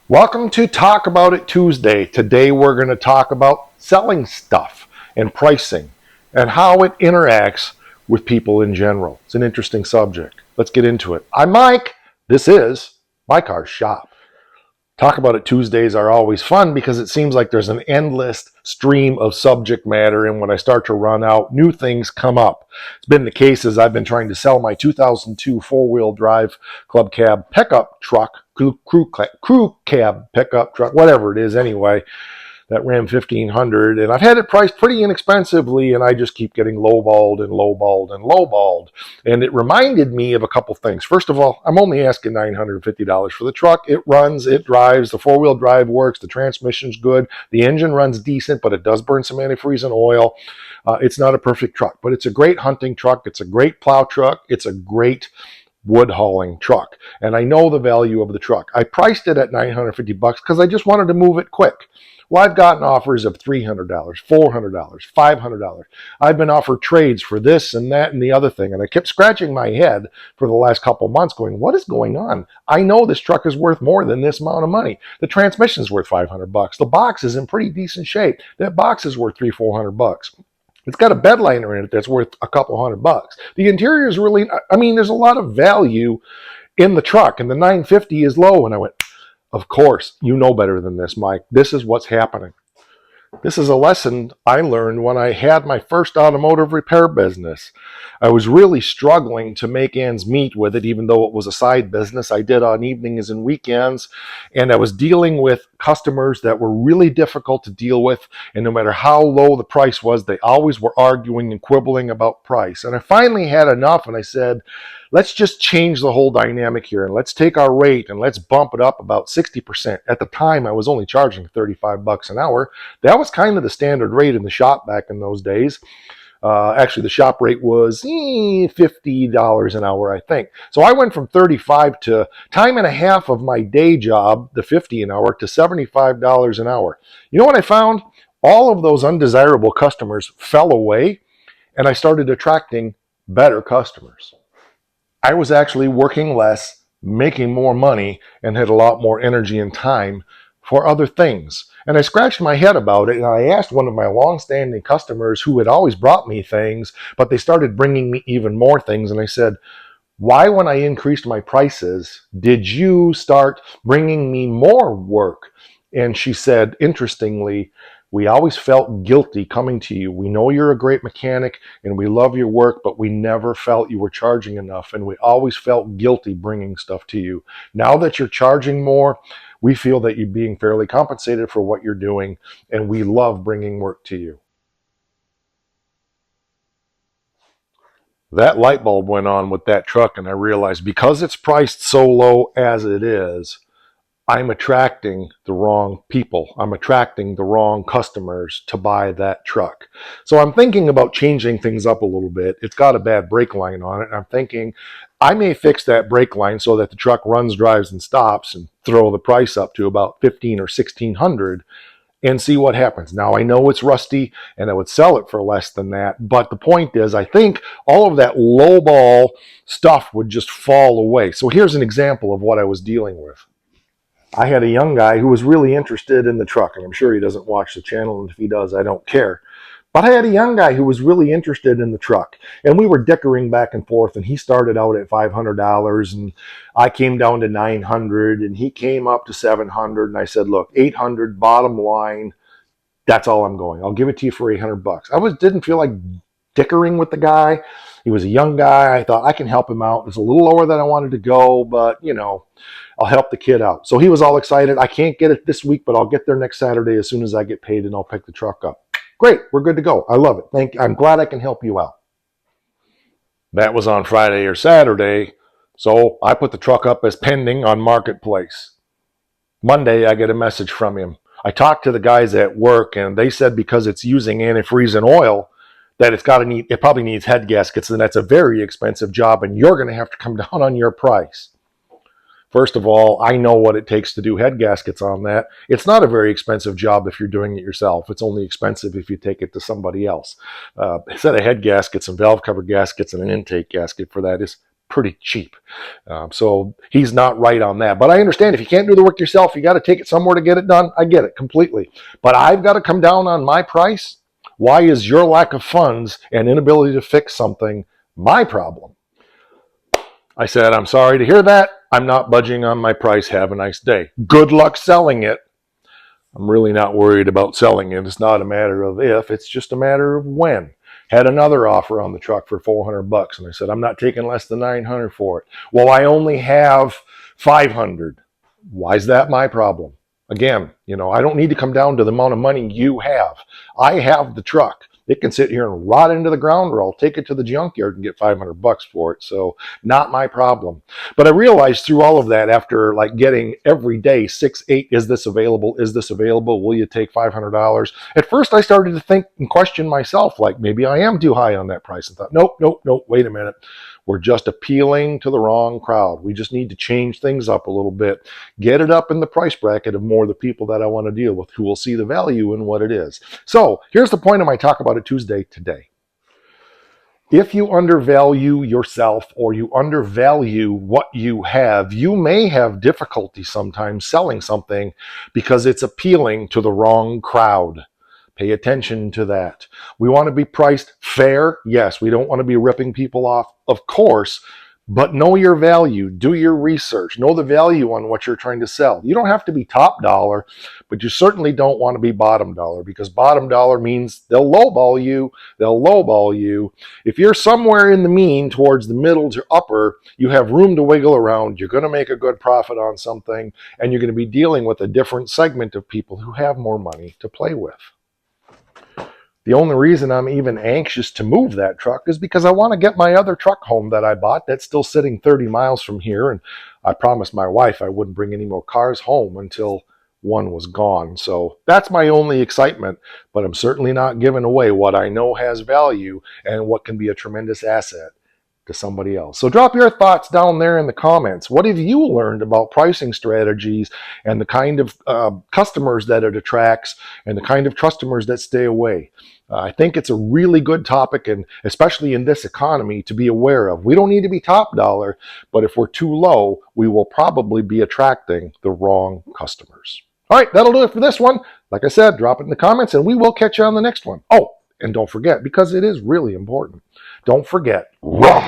Welcome to Talk About It Tuesday. Today we're going to talk about selling stuff and pricing and how it interacts with people in general. It's an interesting subject. Let's get into it. I'm Mike. This is My Car Shop. Talk About It Tuesdays are always fun because it seems like there's an endless stream of subject matter, and when I start to run out, new things come up. It's been the case as I've been trying to sell my 2002 four-wheel drive club cab pickup truck, crew cab pickup truck, whatever it is anyway, that Ram 1500, and I've had it priced pretty inexpensively, and I just keep getting lowballed and lowballed and lowballed. And it reminded me of a couple things. First of all, I'm only asking $950 for the truck. It runs, it drives, the four-wheel drive works, the transmission's good, the engine runs decent, but it does burn some antifreeze and oil. It's not a perfect truck, but it's a great hunting truck. It's a great plow truck. It's a great wood hauling truck, and I know the value of the truck. I priced it at $950 because I just wanted to move it quick. Well, I've gotten offers of $300, $400, $500. I've been offered trades for this and that and the other thing, and I kept scratching my head for the last couple months going, what is going on? I know this truck is worth more than this amount of money. The transmission's worth $500. The box is in pretty decent shape. That box is worth $300-$400. It's got a bed liner in it that's worth a couple $100. The interior is really, there's a lot of value in the truck, and the $950 is low. And I went, of course, you know better than this, Mike. This is what's happening. This is a lesson I learned when I had my first automotive repair business. I was really struggling to make ends meet with it, even though it was a side business I did on evenings and weekends. And I was dealing with customers that were really difficult to deal with. And no matter how low the price was, they always were arguing and quibbling about price. And I finally had enough, and I said, let's just change the whole dynamic here, and let's take our rate and let's bump it up about 60%. At the time, I was only charging $35 an hour. That was kind of the standard rate in the shop back in those days. Actually, the shop rate was $50 an hour, I think. So I went from 35 to time and a half of my day job, the $50 an hour, to $75 an hour. You know what I found? All of those undesirable customers fell away, and I started attracting better customers. I was actually working less, making more money, and had a lot more energy and time for other things. And I scratched my head about it, and I asked one of my long-standing customers who had always brought me things, but they started bringing me even more things. And I said, why, when I increased my prices, did you start bringing me more work? And she said, interestingly, we always felt guilty coming to you. We know you're a great mechanic and we love your work, but we never felt you were charging enough. And we always felt guilty bringing stuff to you. Now that you're charging more, we feel that you're being fairly compensated for what you're doing, and we love bringing work to you. That light bulb went on with that truck, and I realized because it's priced so low as it is, I'm attracting the wrong people. I'm attracting the wrong customers to buy that truck. So I'm thinking about changing things up a little bit. It's got a bad brake line on it. I'm thinking I may fix that brake line so that the truck runs, drives, and stops, and throw the price up to about $1,500 or $1,600 and see what happens. Now, I know it's rusty and I would sell it for less than that, but the point is, I think all of that lowball stuff would just fall away. So here's an example of what I was dealing with. I had a young guy who was really interested in the truck, and I'm sure he doesn't watch the channel, and if he does, I don't care. But I had a young guy who was really interested in the truck, and we were dickering back and forth, and he started out at $500, and I came down to $900, and he came up to $700, and I said, look, $800 bottom line, that's all I'm going. I'll give it to you for $800. I didn't feel like dickering with the guy. He was a young guy. I thought I can help him out. It's a little lower than I wanted to go, but I'll help the kid out. So he was all excited. I can't get it this week, but I'll get there next Saturday as soon as I get paid, and I'll pick the truck up. Great, we're good to go. I love it. I'm glad I can help you out. That was on Friday or Saturday, so I put the truck up as pending on Marketplace. Monday, I get a message from him. I talked to the guys at work, and they said because it's using antifreeze and oil, that it probably needs head gaskets, and that's a very expensive job, and you're going to have to come down on your price. First of all, I know what it takes to do head gaskets on that. It's not a very expensive job if you're doing it yourself. It's only expensive if you take it to somebody else. A set of head gaskets and valve cover gaskets and an intake gasket for that is pretty cheap. So he's not right on that. But I understand if you can't do the work yourself, you got to take it somewhere to get it done. I get it completely. But I've got to come down on my price. Why is your lack of funds and inability to fix something my problem? I said, I'm sorry to hear that. I'm not budging on my price. Have a nice day. Good luck selling it. I'm really not worried about selling it. It's not a matter of if, it's just a matter of when. Had another offer on the truck for $400, and I said, I'm not taking less than $900 for it. Well, I only have $500. Why is that my problem? Again, I don't need to come down to the amount of money you have. I have the truck. It can sit here and rot into the ground, or I'll take it to the junkyard and get $500 for it. So not my problem. But I realized through all of that, after like getting every day 6, 8, is this available? Is this available? Will you take $500? At first I started to think and question myself, like maybe I am too high on that price. I thought, nope, wait a minute. We're just appealing to the wrong crowd. We just need to change things up a little bit, get it up in the price bracket of more the people that I want to deal with, who will see the value in what it is. So here's the point of my Talk About It Tuesday today. If you undervalue yourself or you undervalue what you have, you may have difficulty sometimes selling something because it's appealing to the wrong crowd. Pay attention to that. We want to be priced fair. Yes, we don't want to be ripping people off, of course, but know your value. Do your research. Know the value on what you're trying to sell. You don't have to be top dollar, but you certainly don't want to be bottom dollar, because bottom dollar means they'll lowball you. They'll lowball you. If you're somewhere in the mean towards the middle to upper, you have room to wiggle around. You're going to make a good profit on something, and you're going to be dealing with a different segment of people who have more money to play with. The only reason I'm even anxious to move that truck is because I want to get my other truck home that I bought that's still sitting 30 miles from here. And I promised my wife I wouldn't bring any more cars home until one was gone. So that's my only excitement, but I'm certainly not giving away what I know has value and what can be a tremendous asset to somebody else. So drop your thoughts down there in the comments. What have you learned about pricing strategies and the kind of customers that it attracts and the kind of customers that stay away? I think it's a really good topic, and especially in this economy, to be aware of. We don't need to be top dollar, but if we're too low, we will probably be attracting the wrong customers. All right, that'll do it for this one. Like I said, drop it in the comments and we will catch you on the next one. Oh, and don't forget, because it is really important, don't forget, rock